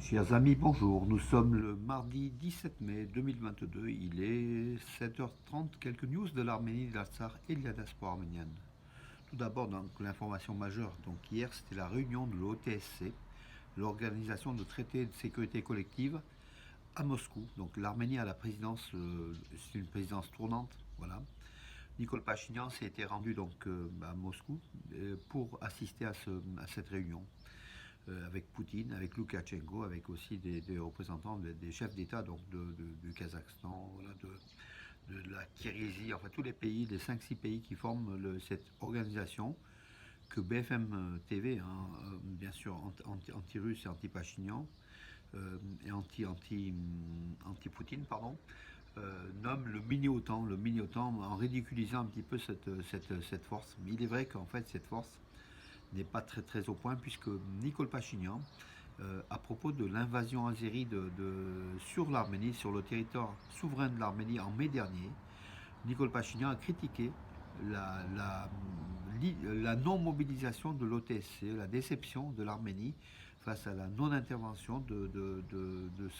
Chers amis, bonjour. Nous sommes le mardi 17 mai 2022. Il est 7h30. Quelques news de l'Arménie, de l'Artsakh et de la diaspora arménienne. Tout d'abord, donc, l'information majeure. Donc, hier, c'était la réunion de l'OTSC, l'Organisation de traités de sécurité collective, à Moscou. Donc, l'Arménie a la présidence, c'est une présidence tournante. Voilà. Nicole Pachinian s'est été rendu donc à Moscou pour assister à cette réunion avec Poutine, avec Loukachenko, avec aussi des représentants des chefs d'État donc du Kazakhstan, voilà, de la Kirghizie, enfin tous les pays, les 5-6 pays qui forment cette organisation que BFM TV, hein, bien sûr anti-russe et anti-Pachinian, et anti-Poutine, pardon, nomme le mini-OTAN en ridiculisant un petit peu cette force. Mais il est vrai qu'en fait cette force n'est pas très très au point puisque Nicole Pachinian, à propos de l'invasion azérie sur l'Arménie, sur le territoire souverain de l'Arménie en mai dernier, Nicole Pachinian a critiqué la, la, la non-mobilisation de l'OTSC, la déception de l'Arménie face à la non-intervention de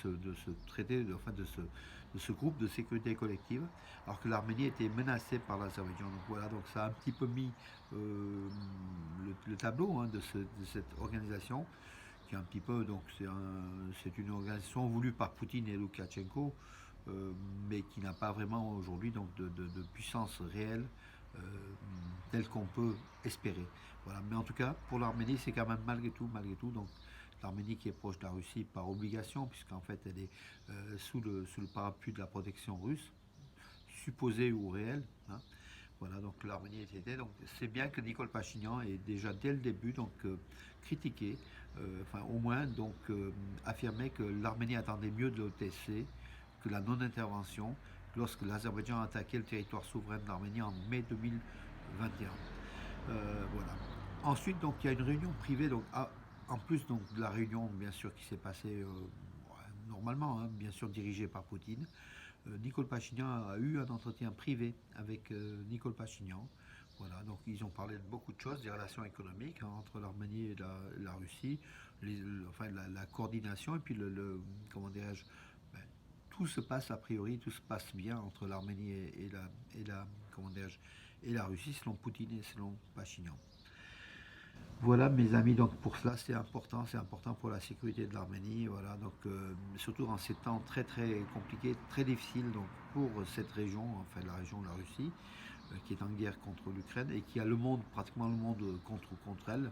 ce traité, enfin de ce groupe de sécurité collective, alors que l'Arménie était menacée par l'Azerbaïdjan. Donc voilà, donc ça a un petit peu mis le tableau hein, de cette organisation qui est un petit peu, donc c'est une organisation voulue par Poutine et Loukachenko, mais qui n'a pas vraiment aujourd'hui donc de puissance réelle euh, telle qu'on peut espérer. Voilà. Mais en tout cas, pour l'Arménie, c'est quand même malgré tout, donc l'Arménie qui est proche de la Russie par obligation, puisqu'en fait elle est sous le parapluie de la protection russe, supposée ou réelle. Hein. Voilà, donc l'Arménie était. Donc c'est bien que Nicole Pachinian ait déjà dès le début donc critiqué, enfin au moins donc affirmé que l'Arménie attendait mieux de l'OTC que la non-intervention lorsque l'Azerbaïdjan a attaqué le territoire souverain de l'Arménie en mai 2021. Voilà. Ensuite, donc il y a une réunion privée, donc en plus donc de la réunion bien sûr qui s'est passée normalement, hein, bien sûr dirigée par Poutine. Nicole Pachinian a eu un entretien privé avec Nicole Pachinian. Voilà, donc ils ont parlé de beaucoup de choses, des relations économiques hein, entre l'Arménie et la Russie, enfin la coordination et puis comment dirais-je, ben, tout se passe a priori, tout se passe bien entre l'Arménie comment dirais-je, et la Russie selon Poutine et selon Pachinian. Voilà mes amis, donc pour cela c'est important pour la sécurité de l'Arménie, voilà, donc surtout en ces temps très très compliqués, très difficiles donc pour cette région, enfin la région de la Russie, qui est en guerre contre l'Ukraine et qui a le monde, pratiquement le monde contre elle,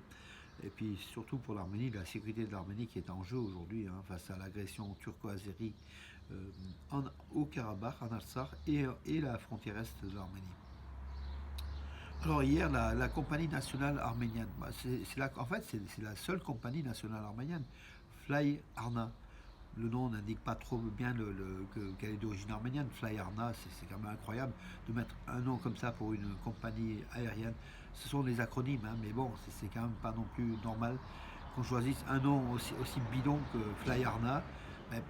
et puis surtout pour l'Arménie, la sécurité de l'Arménie qui est en jeu aujourd'hui hein, face à l'agression turco-azérie au Karabakh, en Artsakh et la frontière est de l'Arménie. Alors hier, la compagnie nationale arménienne, bah, en fait c'est la seule compagnie nationale arménienne, Fly Arna. Le nom n'indique pas trop bien qu'elle est d'origine arménienne. Fly Arna, c'est quand même incroyable de mettre un nom comme ça pour une compagnie aérienne. Ce sont des acronymes, hein, mais bon, c'est quand même pas non plus normal qu'on choisisse un nom aussi bidon que Fly Arna. Mais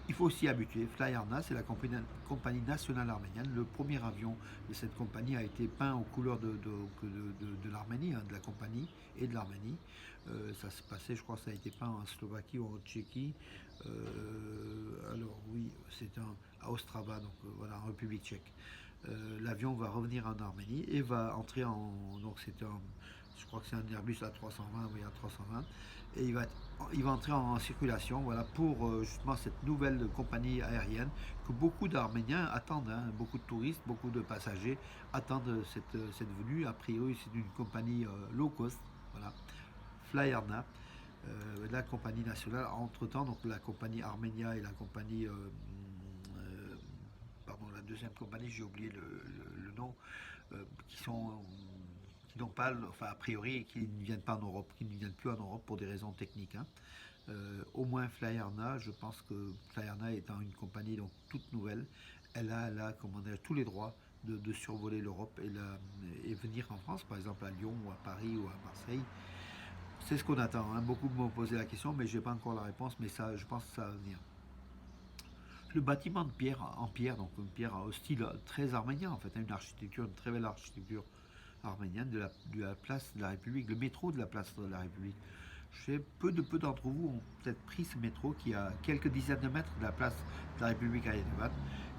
il faut s'y habituer. Fly Arna, c'est la compagnie nationale arménienne. Le premier avion de cette compagnie a été peint aux couleurs de l'Arménie, hein, de la compagnie et de l'Arménie. Ça s'est passé, je crois que ça a été peint en Slovaquie ou en Tchéquie. Alors oui, c'est à Ostrava, donc voilà, en République tchèque. L'avion va revenir en Arménie et va entrer donc je crois que c'est un Airbus A320, oui, A320, et il va entrer en circulation, voilà, pour justement cette nouvelle compagnie aérienne que beaucoup d'Arméniens attendent, hein, beaucoup de touristes, beaucoup de passagers attendent cette venue. A priori, c'est une compagnie low cost, voilà, Flyarna, la compagnie nationale. Entre-temps, donc la compagnie Armenia et la compagnie pardon, la deuxième compagnie, j'ai oublié le nom, qui n'ont pas, enfin a priori, qui ne viennent pas en Europe, qui ne viennent plus en Europe pour des raisons techniques. Hein. Au moins Flyarna, je pense que Flyarna étant une compagnie donc toute nouvelle, elle a comment dire, tous les droits de survoler l'Europe et venir en France, par exemple à Lyon ou à Paris ou à Marseille. C'est ce qu'on attend. Hein. Beaucoup m'ont posé la question, mais je n'ai pas encore la réponse, mais ça, je pense que ça va venir. Le bâtiment de pierre en pierre, donc une pierre au style très arménien en fait, une architecture, une très belle architecture arménienne de la place de la République, le métro de la place de la République. Je sais, peu d'entre vous ont peut-être pris ce métro qui a quelques dizaines de mètres de la place de la République à Yerevan.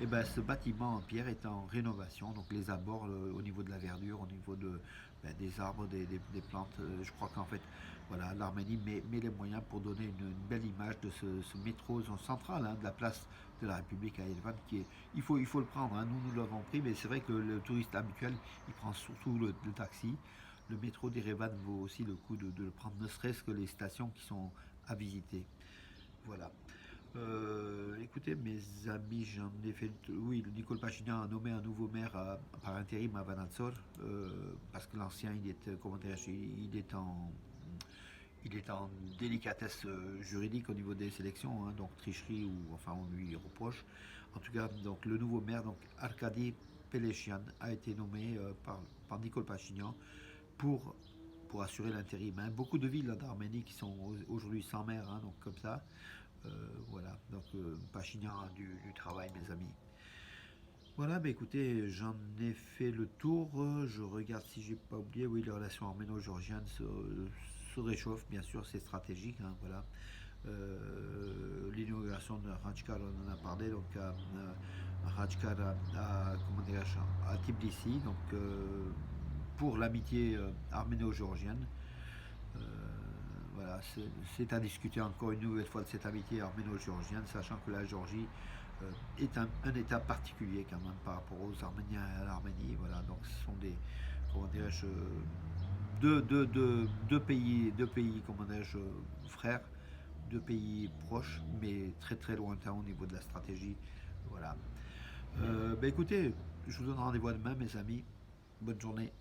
Et ben, ce bâtiment en pierre est en rénovation, donc les abords au niveau de la verdure, au niveau des arbres, des plantes. Je crois qu'en fait, voilà, l'Arménie met les moyens pour donner une belle image de ce métro zone centrale de la place de la République à Yerevan. Il faut le prendre, hein. Nous l'avons pris, mais c'est vrai que le touriste habituel, il prend surtout le taxi. Le métro d'Erevan vaut aussi le coup de le prendre, ne serait-ce que les stations qui sont à visiter. Voilà. Écoutez, mes amis, j'en ai fait. Oui, le Nicole Pachinian a nommé un nouveau maire par intérim à Vanadzor, parce que l'ancien, comment dirais-je, il est en délicatesse juridique au niveau des sélections, hein, donc tricherie ou enfin on lui reproche. En tout cas, donc le nouveau maire, donc Arkady Peleshian, a été nommé par Nicole Pachinian pour, pour assurer l'intérim, hein. Beaucoup de villes d'Arménie qui sont aujourd'hui sans maire, hein, donc comme ça. Voilà, donc Pachinian a du travail, mes amis. Voilà, bah écoutez, j'en ai fait le tour. Je regarde si j'ai pas oublié. Oui, les relations arméno-géorgiennes se réchauffent, bien sûr, c'est stratégique. Hein, voilà. L'inauguration de Rajkar, on en a parlé, donc Rajkar à Tbilissi, donc pour l'amitié arméno-géorgienne. Euh, voilà, c'est à discuter encore une nouvelle fois de cette amitié arméno-géorgienne, sachant que la Géorgie est un État particulier quand même par rapport aux Arméniens et à l'Arménie. Voilà, donc ce sont des, comment dirais-je, deux pays, comment dirais-je, frères, deux pays proches, mais très très lointains au niveau de la stratégie. Voilà. Écoutez, je vous donne rendez-vous demain, mes amis. Bonne journée.